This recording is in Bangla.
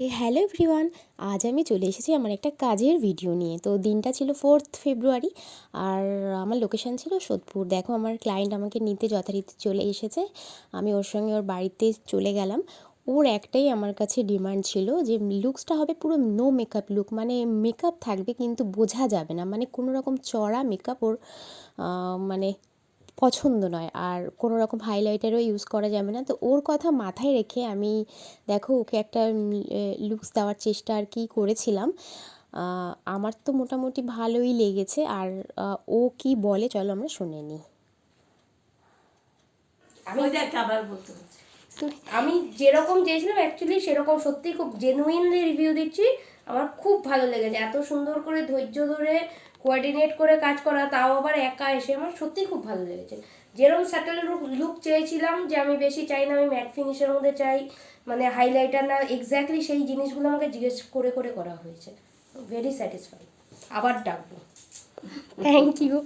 হ্যালো এভরিওয়ান, আজ আমি চলে এসেছি আমার একটা কাজের ভিডিও নিয়ে। তো দিনটা ছিল 4th ফেব্রুয়ারি আর আমার লোকেশান ছিল সোদপুর। দেখো আমার ক্লায়েন্ট আমাকে নিতে যথারীতি চলে এসেছে। আমি ওর সঙ্গে ওর বাড়িতে চলে গেলাম। ওর একটাই আমার কাছে ডিমান্ড ছিল যে লুকসটা হবে পুরো নো মেকআপ লুক, মানে মেকআপ থাকবে কিন্তু বোঝা যাবে না, মানে কোনো রকম চড়া মেকআপ ওর মানে পছন্দ নয়, আর কোনো রকম হাইলাইটারও ইউজ করা যাবে না। তো ওর কথা মাথায় রেখে আমি দেখো ওকে একটা লুকস দেওয়ার চেষ্টা আর কি করেছিলাম। আমার তো মোটামুটি ভালোই লেগেছে। আর ও কি বলে চলো আমরা শুনে নিই। আমি আবার বলতে হচ্ছে, আমি যেরকম চেয়েছিলাম অ্যাকচুয়ালি সেরকম সত্যিই খুব জেনুইনলি রিভিউ দিচ্ছি। আমার খুব ভালো লেগেছে, এত সুন্দর করে ধৈর্য ধরে কোঅর্ডিনেট করে কাজ করা, তাও আবার একা এসে আমার সত্যিই খুব ভালো লেগেছে। যেরকম স্যাটেল লুক চেয়েছিলাম, যে আমি বেশি চাই না, আমি ম্যাট ফিনিশের মধ্যে চাই, মানে হাইলাইটার না, এক্স্যাক্টলি সেই জিনিসগুলো আমাকে জিজ্ঞেস করে করে করা হয়েছে। Very satisfied. আবার ডাকবো। Thank you.